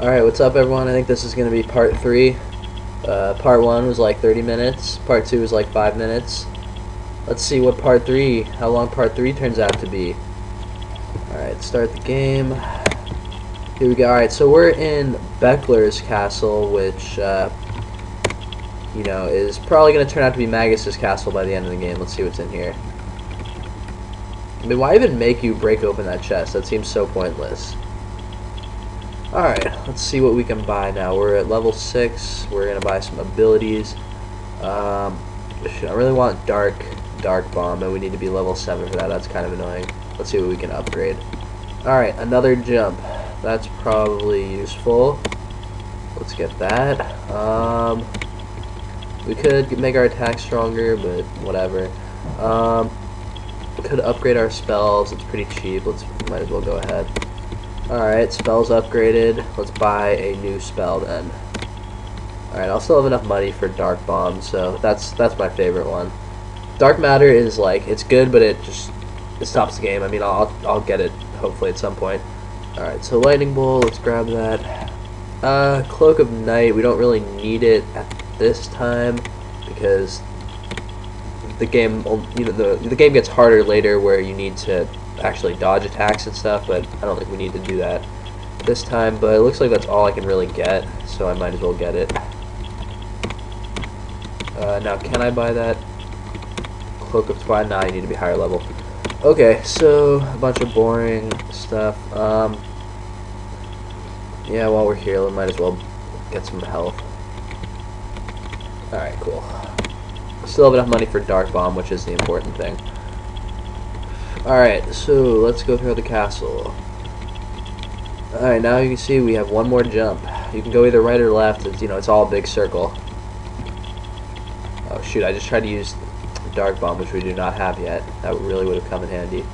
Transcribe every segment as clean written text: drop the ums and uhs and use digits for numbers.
Alright, what's up everyone? I think this is going to be part 3. Part 1 was like 30 minutes, part 2 was like 5 minutes. Let's see what part 3, how long part 3 turns out to be. Alright, start the game. Here we go. Alright, so we're in Beckler's castle, which, you know, is probably going to turn out to be Magus's castle by the end of the game. Let's see what's in here. I mean, why even make you break open that chest? That seems so pointless. Alright, let's see what we can buy now. We're at level 6. We're going to buy some abilities. I really want Dark Bomb, and we need to be level 7 for that. That's kind of annoying. Let's see what we can upgrade. Alright, another jump. That's probably useful. Let's get that. We could make our attack stronger, but whatever. We could upgrade our spells. It's pretty cheap. Might as well go ahead. Alright, spells upgraded. Let's buy a new spell then. Alright, I'll still have enough money for Dark Bomb, so that's my favorite one. Dark Matter is like, it's good, but it stops the game. I mean, I'll get it hopefully at some point. Alright, so Lightning Bolt, let's grab that. Cloak of Night, we don't really need it at this time because the game, you know, the game gets harder later where you need to actually dodge attacks and stuff, but I don't think we need to do that this time. But it looks like that's all I can really get, so I might as well get it. Now, can I buy that Cloak of Twilight? Nah, you need to be higher level. Okay, so a bunch of boring stuff. Yeah, while we're here, we might as well get some health. Alright, cool. Still have enough money for Dark Bomb, which is the important thing. Alright, so let's go through the castle. Alright, now you can see we have one more jump. You can go either right or left. It's, you know, it's all a big circle. Oh shoot, I just tried to use Dark Bomb, which we do not have yet. That really would have come in handy.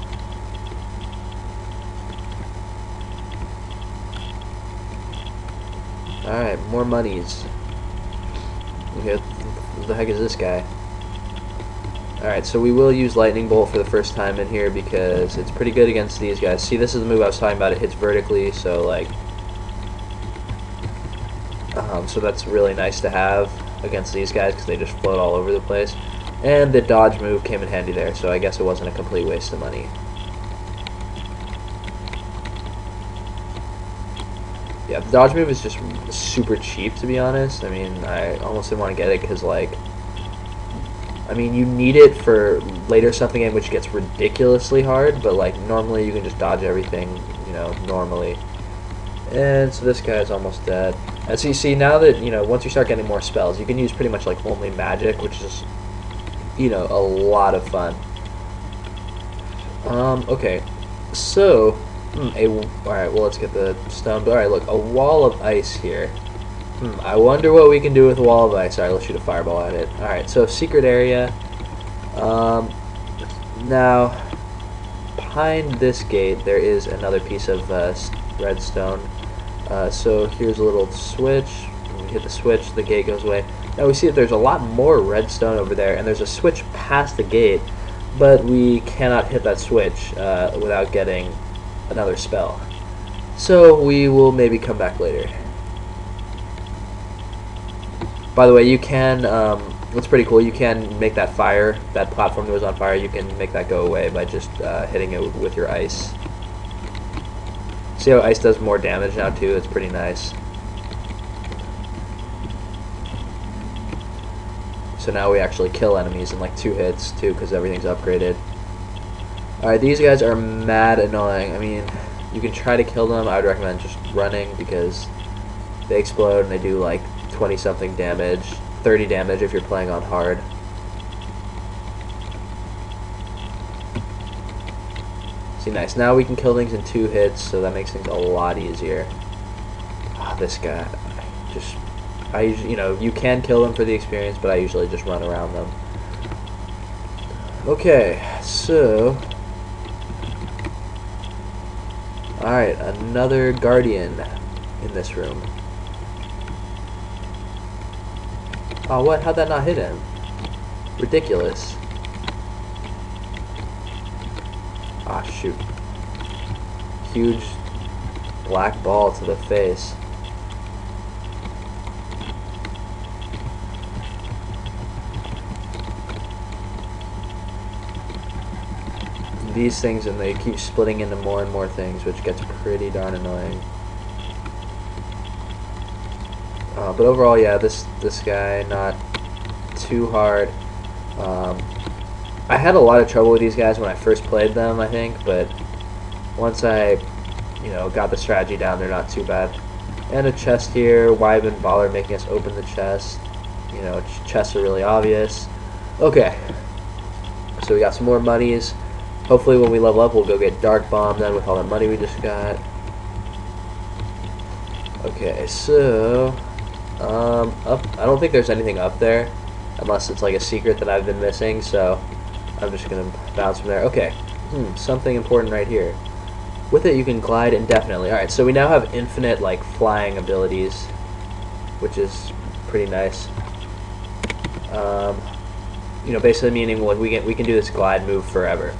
Alright, more monies. Okay, what the heck is this guy? Alright, so we will use Lightning Bolt for the first time in here because it's pretty good against these guys. See, this is the move I was talking about. It hits vertically, so like, so that's really nice to have against these guys because they just float all over the place. And the dodge move came in handy there, so I guess it wasn't a complete waste of money. Yeah, the dodge move is just super cheap, to be honest. I mean, I almost didn't want to get it because, like, I mean, you need it for later stuff in the game, which gets ridiculously hard, but, like, normally you can just dodge everything, you know, normally. And so this guy's almost dead. And so you see, now that, you know, once you start getting more spells, you can use pretty much, like, only magic, which is, you know, a lot of fun. Okay. So, alright, well, let's get the stone. But, alright, look, a wall of ice here. I wonder what we can do with a wall of ice. Alright, let's shoot a fireball at it. Alright, so secret area. Now, behind this gate, there is another piece of redstone. So here's a little switch. When we hit the switch, the gate goes away. Now we see that there's a lot more redstone over there, and there's a switch past the gate, but we cannot hit that switch without getting another spell. So we will maybe come back later. By the way, you can, what's pretty cool, you can make that fire, that platform that was on fire, you can make that go away by just hitting it with your ice. See how ice does more damage now too? It's pretty nice. So now we actually kill enemies in like 2 hits too, because everything's upgraded. Alright, these guys are mad annoying. I mean, you can try to kill them. I would recommend just running because they explode and they do like 20 something damage, 30 damage if you're playing on hard. See, nice. Now we can kill things in 2 hits, so that makes things a lot easier. Oh, this guy, I usually, you know, you can kill them for the experience, but I usually just run around them. Okay, so, alright, another guardian in this room. Oh, what? How'd that not hit him? Ridiculous. Ah, shoot. Huge black ball to the face. these things, and they keep splitting into more and more things, which gets pretty darn annoying. But overall, yeah, this guy, not too hard. I had a lot of trouble with these guys when I first played them, I think, but once I, got the strategy down, they're not too bad. And a chest here. Why even bother making us open the chest? Chests are really obvious. Okay, so we got some more monies. Hopefully when we level up, we'll go get Dark Bomb then with all that money we just got. Okay, so up. I don't think there's anything up there, unless it's like a secret that I've been missing. So I'm just gonna bounce from there. Okay, something important right here. With it, you can glide indefinitely. All right, so we now have infinite like flying abilities, which is pretty nice. Basically meaning we can do this glide move forever,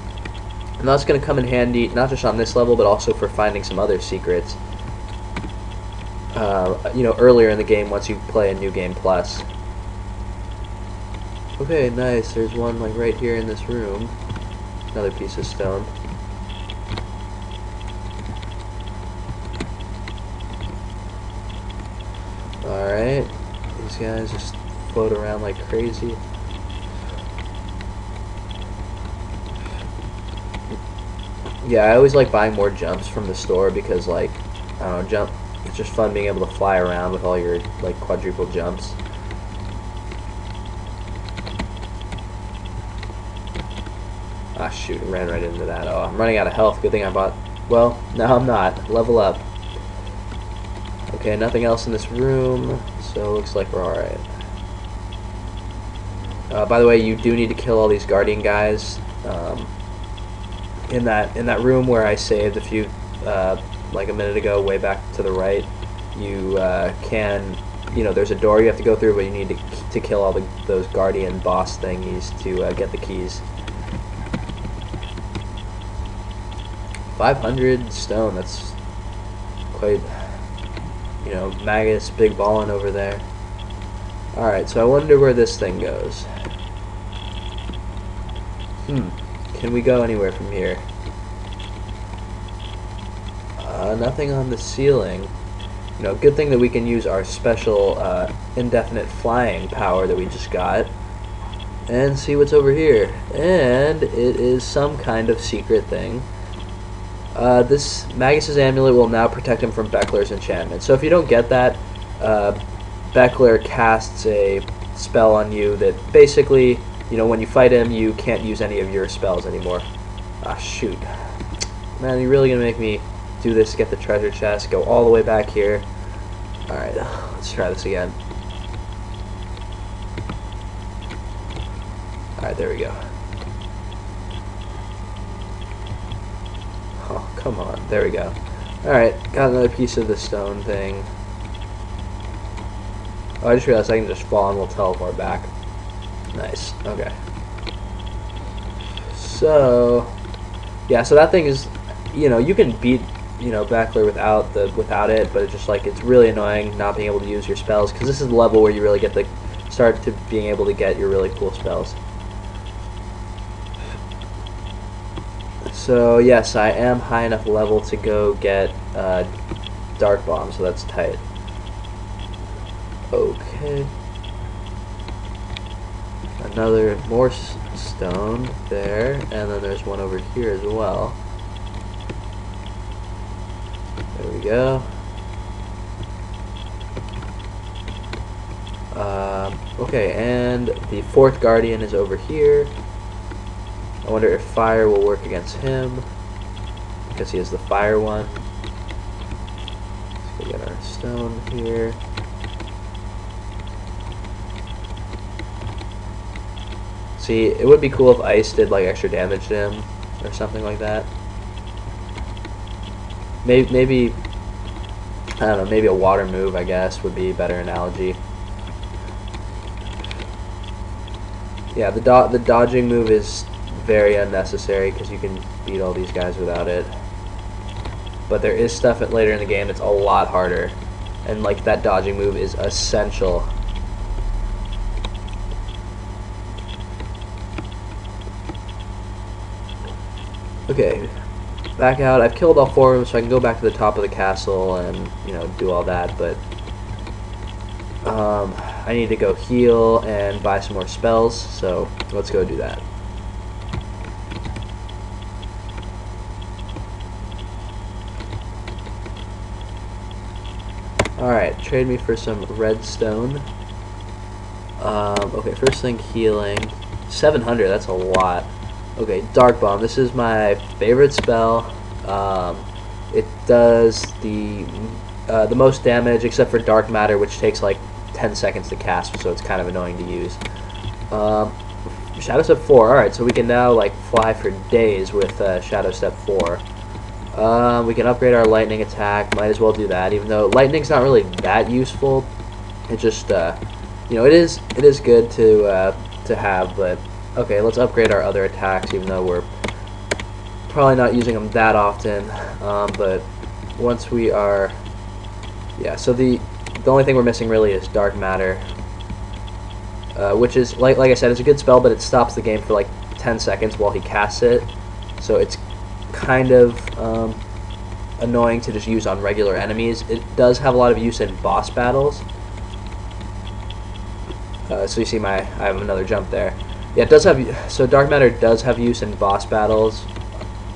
and that's going to come in handy not just on this level, but also for finding some other secrets. Earlier in the game once you play a New Game Plus. Okay, nice. There's one like right here in this room. Another piece of stone. Alright, these guys just float around like crazy. Yeah, I always like buying more jumps from the store because, like, I don't know, it's just fun being able to fly around with all your, like, quadruple jumps. Ah, shoot, I ran right into that. Oh, I'm running out of health. Good thing I bought... Well, no, I'm not. Level up. Okay, nothing else in this room, so it looks like we're alright. By the way, you do need to kill all these guardian guys. In that room where I saved a few, like a minute ago, way back to the right, you can, there's a door you have to go through, but you need to kill all those guardian boss thingies to get the keys. 500 stone, that's quite, Magus, big ballin' over there. Alright, so I wonder where this thing goes. Can we go anywhere from here? Nothing on the ceiling. Good thing that we can use our special indefinite flying power that we just got and see what's over here. And it is some kind of secret thing. This Magus' amulet will now protect him from Beckler's enchantment. So if you don't get that, Beckler casts a spell on you that basically, when you fight him, you can't use any of your spells anymore. Ah, shoot. Man, you're really going to make me do this to get the treasure chest, go all the way back here. Alright, let's try this again. Alright, there we go. Oh, come on. There we go. Alright, got another piece of the stone thing. Oh, I just realized I can just fall and we'll teleport back. Nice. Okay. So, yeah, so that thing is, you can beat, Beckler without it, but it's just like, it's really annoying not being able to use your spells, because this is the level where you really get the start to being able to get your really cool spells. So, yes, I am high enough level to go get Dark Bomb, so that's tight. Okay. More stone there, and then there's one over here as well. There we go. Okay, and the fourth guardian is over here. I wonder if fire will work against him, because he is the fire one. Let's go get our stone here. See, it would be cool if ice did like extra damage to him or something like that. Maybe I don't know, maybe a water move, I guess, would be a better analogy. Yeah, the dodging move is very unnecessary because you can beat all these guys without it. But there is stuff later in the game that's a lot harder, and like that dodging move is essential. Okay, back out. I've killed all 4 of them, so I can go back to the top of the castle and, you know, do all that, but I need to go heal and buy some more spells, so let's go do that. Alright, trade me for some redstone. Okay, first thing, healing. 700, that's a lot. Okay, Dark Bomb. This is my favorite spell. It does the most damage, except for Dark Matter, which takes like 10 seconds to cast, so it's kind of annoying to use. Shadow Step 4. Alright, so we can now like fly for days with Shadow Step 4. We can upgrade our lightning attack. Might as well do that, even though lightning's not really that useful. It just, you know, it is good to have, but okay, let's upgrade our other attacks, even though we're probably not using them that often. But once we are, yeah. So the only thing we're missing really is Dark Matter, which is like I said, it's a good spell, but it stops the game for like 10 seconds while he casts it. So it's kind of annoying to just use on regular enemies. It does have a lot of use in boss battles. So you see I have another jump there. Yeah, it does have, so Dark Matter does have use in boss battles.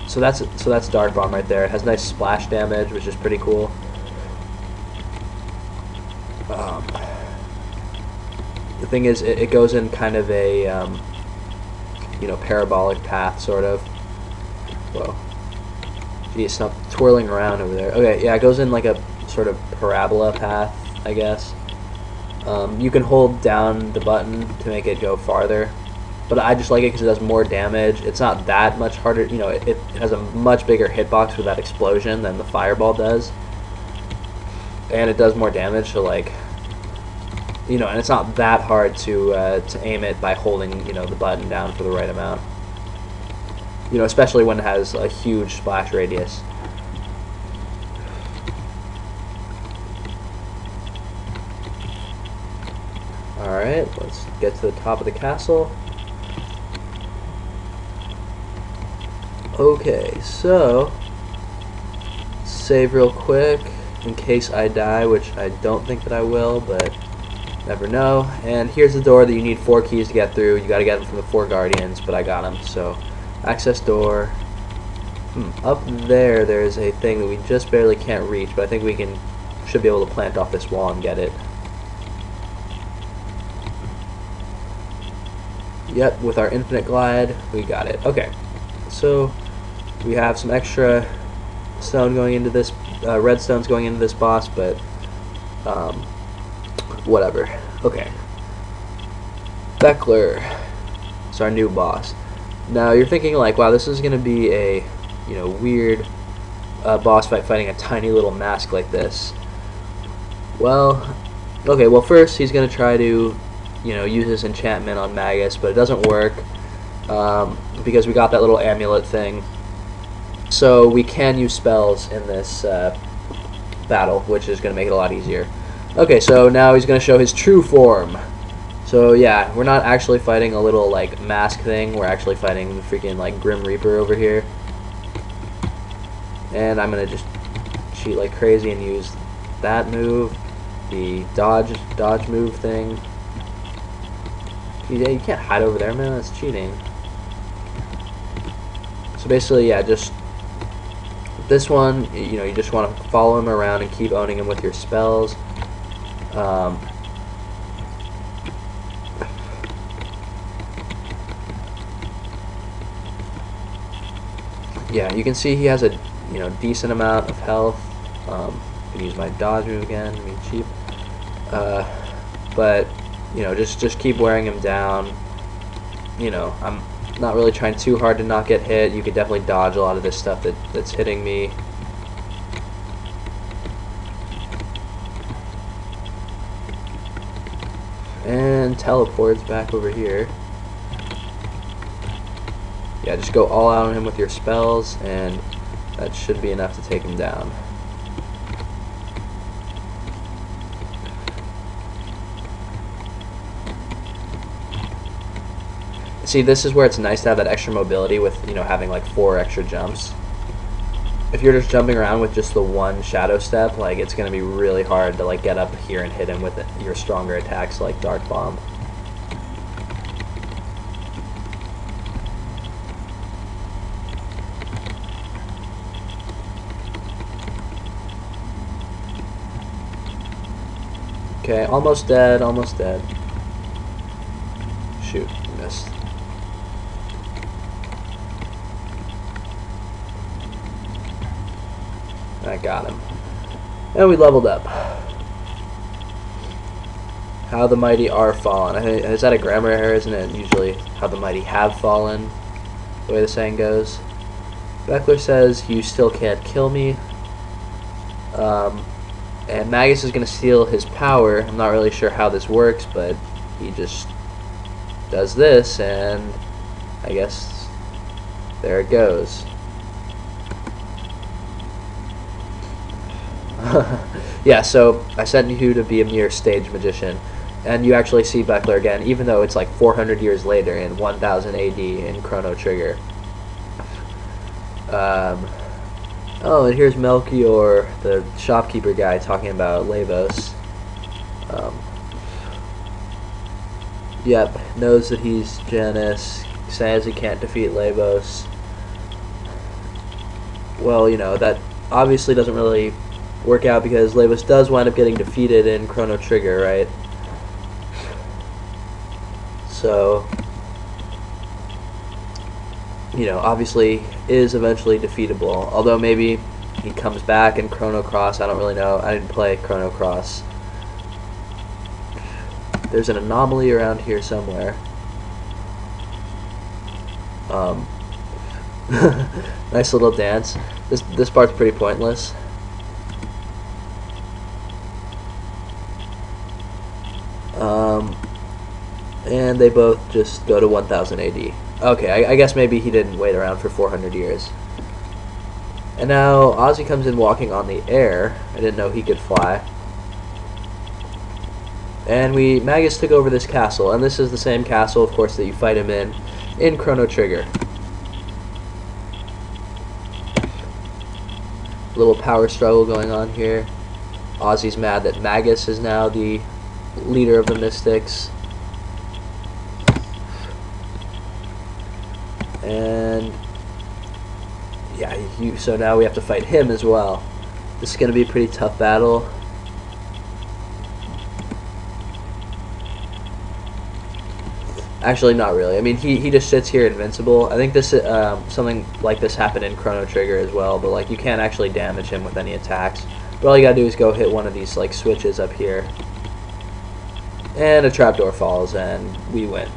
So that's Dark Bomb right there. It has nice splash damage, which is pretty cool. The thing is, it goes in kind of a you know, parabolic path, sort of. Whoa. Geez, stop twirling around over there. Okay, yeah, it goes in like a sort of parabola path, I guess. You can hold down the button to make it go farther, but I just like it because it does more damage. It's not that much harder, you know, it has a much bigger hitbox with that explosion than the fireball does, and it does more damage, so like, you know, and it's not that hard to aim it by holding, you know, the button down for the right amount. You know, especially when it has a huge splash radius. Alright, let's get to the top of the castle. Okay, so save real quick in case I die, which I don't think that I will, but never know. And here's the door that you need 4 keys to get through. You gotta get them from the 4 guardians, but I got them, so access door. Up there, there's a thing that we just barely can't reach, but I think we should be able to plant off this wall and get it. Yep, with our infinite glide, we got it. Okay, so we have some extra stone going into this, redstone's going into this boss, but whatever. Okay, Beckler is our new boss. Now you're thinking like, wow, this is going to be a, you know, weird boss fight fighting a tiny little mask like this. Well, okay, well first he's going to try to, you know, use his enchantment on Magus, but it doesn't work because we got that little amulet thing. So we can use spells in this battle, which is going to make it a lot easier. Okay, so now he's going to show his true form. So yeah, we're not actually fighting a little like mask thing, we're actually fighting the freaking like Grim Reaper over here. And I'm going to just cheat like crazy and use that move, the dodge move thing. Yeah, you can't hide over there, man. That's cheating. So basically, yeah, just this one, you know, you just want to follow him around and keep owning him with your spells. Yeah, you can see he has a, you know, decent amount of health. I can use my dodge move again. I mean, cheap. But you know, just keep wearing him down. You know, I'm not really trying too hard to not get hit. You could definitely dodge a lot of this stuff that's hitting me. And teleports back over here. Yeah, just go all out on him with your spells, and that should be enough to take him down. See, this is where it's nice to have that extra mobility with, you know, having like 4 extra jumps. If you're just jumping around with just the one shadow step, like, it's going to be really hard to like get up here and hit him with your stronger attacks like Dark Bomb. Okay, almost dead, almost dead. Shoot, missed. I got him. And we leveled up. How the mighty are fallen. Is that a grammar error, isn't it? Usually, how the mighty have fallen, the way the saying goes. Beckler says, you still can't kill me. And Magus is going to steal his power. I'm not really sure how this works, but he just does this, and I guess there it goes. Yeah, so I sent you to be a mere stage magician, and you actually see Beckler again, even though it's like 400 years later in 1000 AD in Chrono Trigger. Oh, and here's Melchior, the shopkeeper guy, talking about Lavos. Yep, knows that he's Janus, says he can't defeat Lavos. Well, you know, that obviously doesn't really work out because Lavos does wind up getting defeated in Chrono Trigger, right? So, you know, obviously is eventually defeatable, although maybe he comes back in Chrono Cross. I don't really know. I didn't play Chrono Cross. There's an anomaly around here somewhere. Nice little dance. This part's pretty pointless. And they both just go to 1000 AD. Okay, I guess maybe he didn't wait around for 400 years. And now Ozzy comes in walking on the air. I didn't know he could fly. And Magus took over this castle, and this is the same castle, of course, that you fight him in Chrono Trigger. Little power struggle going on here. Ozzy's mad that Magus is now the leader of the Mystics. And yeah, so now we have to fight him as well. This is going to be a pretty tough battle. Actually, not really. I mean, he just sits here invincible. I think this something like this happened in Chrono Trigger as well, but like you can't actually damage him with any attacks. But all you gotta do is go hit one of these like switches up here, and a trapdoor falls, and we win.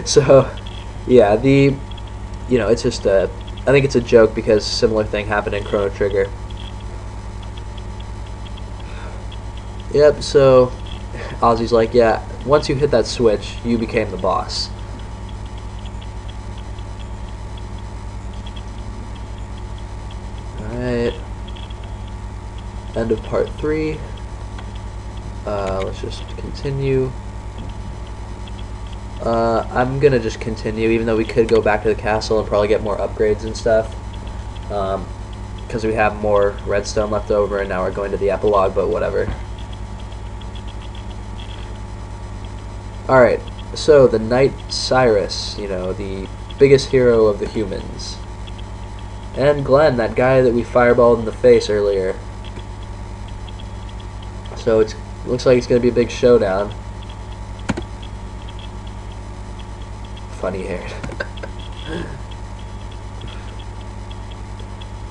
So, yeah, you know, it's just I think it's a joke because a similar thing happened in Chrono Trigger. Yep. So Ozzy's like, yeah, once you hit that switch, you became the boss. Alright. End of part 3. Let's just continue. I'm gonna just continue, even though we could go back to the castle and probably get more upgrades and stuff. Because we have more redstone left over, and now we're going to the epilogue, but whatever. Alright, so the Knight Cyrus, you know, the biggest hero of the humans. And Glenn, that guy that we fireballed in the face earlier. So it looks like it's going to be a big showdown. Funny haired.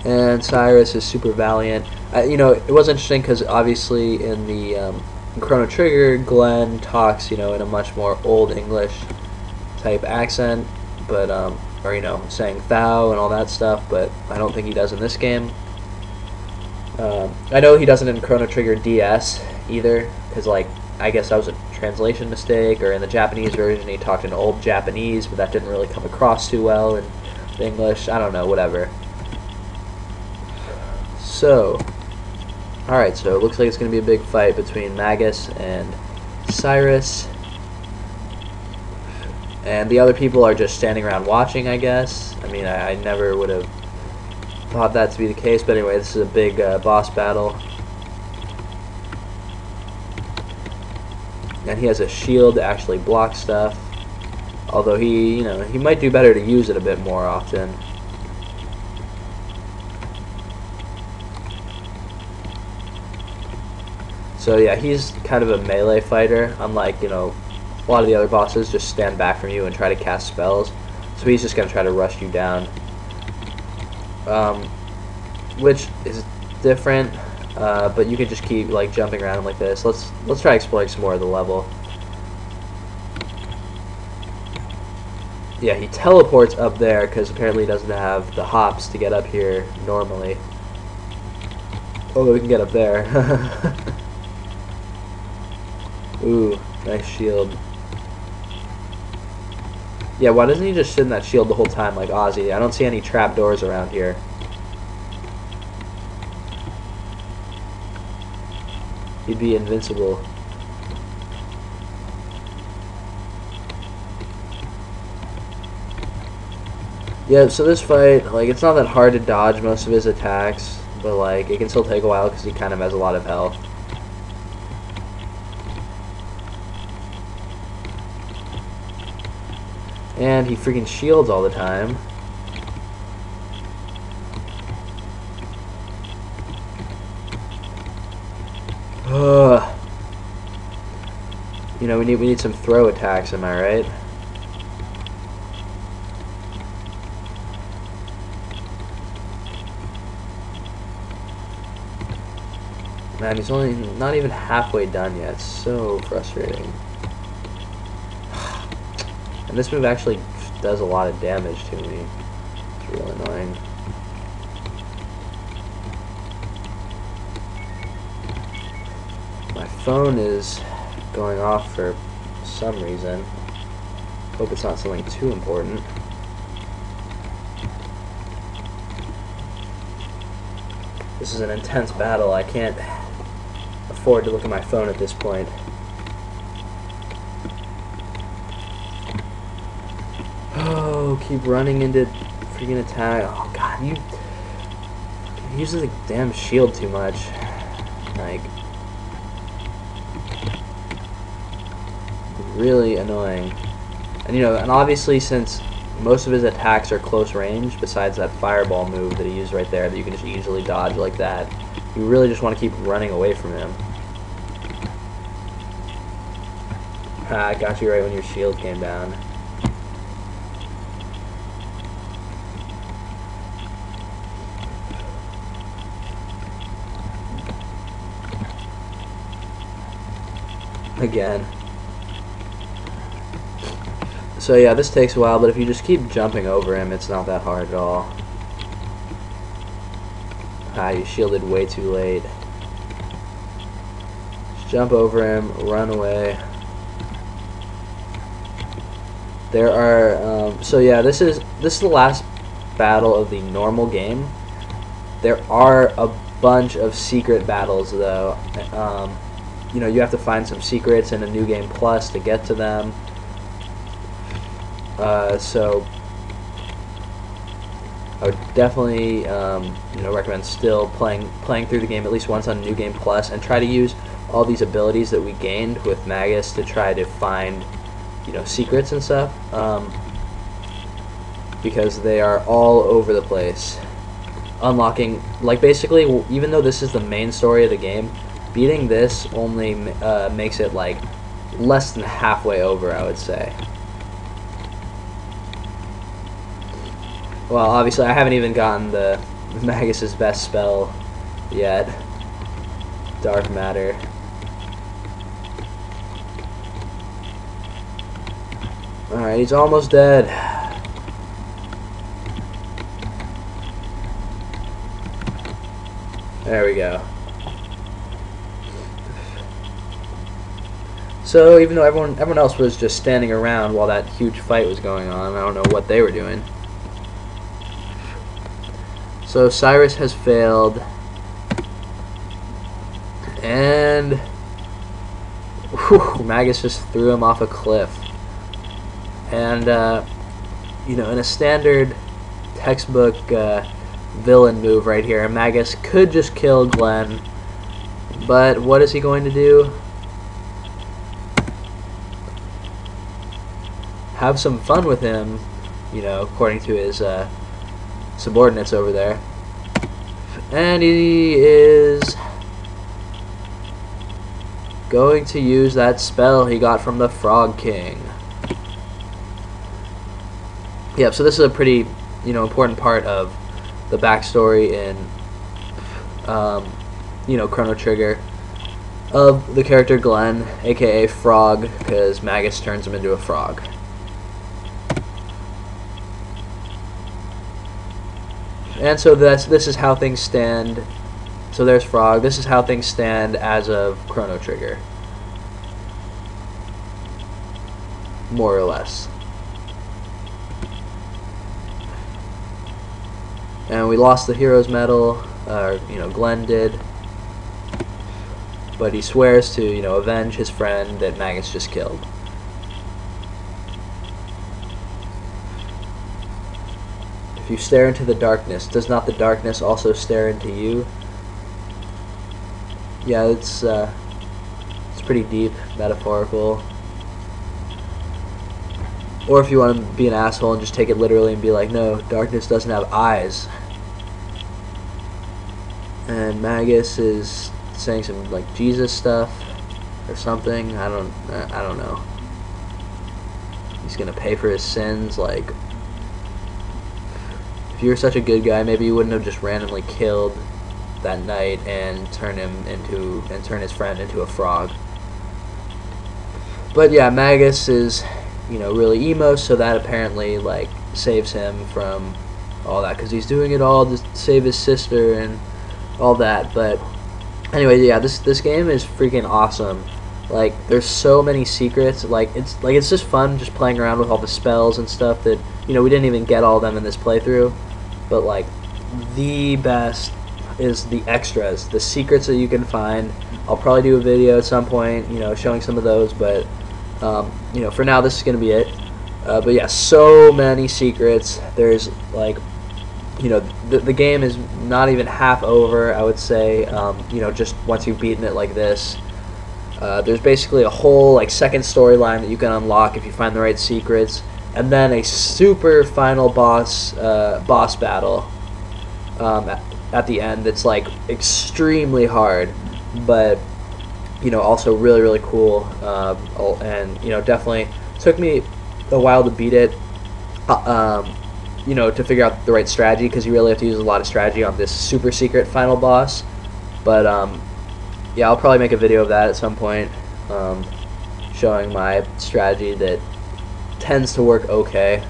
And Cyrus is super valiant. You know, it was interesting because obviously in the in Chrono Trigger, Glenn talks, you know, in a much more Old English type accent, but or, you know, saying thou and all that stuff, but I don't think he does in this game. I know he doesn't in Chrono Trigger DS either, because, like, I guess that was a translation mistake, or in the Japanese version he talked in Old Japanese, but that didn't really come across too well in English. I don't know, whatever. So, alright, so it looks like it's going to be a big fight between Magus and Cyrus. And the other people are just standing around watching, I guess. I mean, I never would have thought that to be the case, but anyway, this is a big boss battle. And he has a shield to actually block stuff. Although he might do better to use it a bit more often. So yeah, he's kind of a melee fighter, unlike, a lot of the other bosses just stand back from you and try to cast spells. So he's just going to try to rush you down. Which is different, but you can just keep like jumping around him like this. Let's try exploring some more of the level. Yeah, he teleports up there because apparently he doesn't have the hops to get up here normally. Although we can get up there. Ooh, nice shield. Yeah, why doesn't he just sit in that shield the whole time like Ozzy? I don't see any trapdoors around here. He'd be invincible. Yeah, so this fight, like, it's not that hard to dodge most of his attacks, but like, it can still take a while because he kind of has a lot of health. And he freaking shields all the time. We need some throw attacks, am I right? Man, he's only not even halfway done yet. It's so frustrating. And this move actually does a lot of damage to me. It's real annoying. My phone is going off for some reason. Hope it's not something too important. This is an intense battle. I can't afford to look at my phone at this point. Oh, keep running into freaking attack. Oh god, he uses the damn shield too much. Like, really annoying. And and obviously, since most of his attacks are close range, besides that fireball move that he used right there that you can just easily dodge like that, you really just want to keep running away from him. I got you right when your shield came down. Again. So yeah, this takes a while, but if you just keep jumping over him, it's not that hard at all. You shielded way too late. Just jump over him, run away. There are, so yeah, this is the last battle of the normal game. There are a bunch of secret battles, though. You have to find some secrets in a New Game Plus to get to them. So I would definitely recommend still playing through the game at least once on New Game Plus and try to use all these abilities that we gained with Magus to try to find secrets and stuff, because they are all over the place. Unlocking, like, basically, even though this is the main story of the game, beating this only makes it like less than halfway over, I would say. Well, obviously, I haven't even gotten the Magus' best spell yet. Dark Matter. Alright, he's almost dead. There we go. So, even though everyone else was just standing around while that huge fight was going on, I don't know what they were doing. So Cyrus has failed, and Magus just threw him off a cliff. And you know, in a standard textbook villain move right here, Magus could just kill Glenn, but what is he going to do? Have some fun with him, you know, according to his subordinates over there. And he is going to use that spell he got from the Frog King. Yep, so this is a pretty, you know, important part of the backstory in, you know, Chrono Trigger of the character Glenn, aka Frog, because Magus turns him into a frog. And so this is how things stand. So there's Frog. This is how things stand as of Chrono Trigger, more or less. And we lost the hero's medal, or you know, Glenn did, but he swears to, you know, avenge his friend that Magus just killed. If you stare into the darkness, does not the darkness also stare into you? Yeah, it's pretty deep, metaphorical. Or if you want to be an asshole and just take it literally and be like, no, darkness doesn't have eyes. And Magus is saying some like Jesus stuff or something. I don't know. He's gonna pay for his sins. Like, if you were such a good guy, maybe you wouldn't have just randomly killed that knight and turn his friend into a frog. But yeah, Magus is, you know, really emo, so that apparently like saves him from all that, because he's doing it all to save his sister and all that. But anyway, yeah, this game is freaking awesome. Like, there's so many secrets. It's just fun just playing around with all the spells and stuff that, you know, we didn't even get all of them in this playthrough. But like, the best is the extras, the secrets that you can find. I'll probably do a video at some point, you know, showing some of those, but you know, for now this is gonna be it. But yeah, so many secrets. There's like, you know, the game is not even half over, I would say. You know, just once you've beaten it like this, there's basically a whole like second storyline that you can unlock if you find the right secrets, and then a super final boss battle at the end that's like extremely hard, but you know, also really, really cool. And you know, definitely took me a while to beat it. You know, to figure out the right strategy, because you really have to use a lot of strategy on this super secret final boss. But yeah, I'll probably make a video of that at some point, showing my strategy that tends to work okay.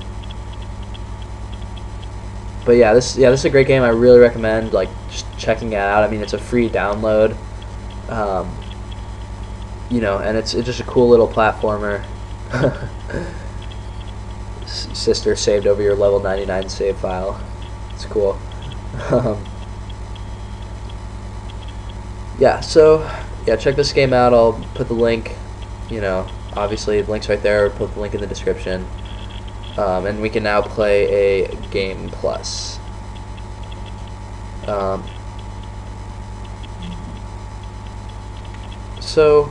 But yeah, this is a great game. I really recommend like just checking it out. I mean, it's a free download, you know, and it's just a cool little platformer. Sister saved over your level 99 save file. It's cool. Yeah, so yeah, check this game out. I'll put the link, you know, obviously the link's right there. I'll put the link in the description. And we can now play a game plus. So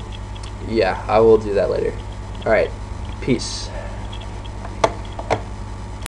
yeah, I will do that later. Alright, peace.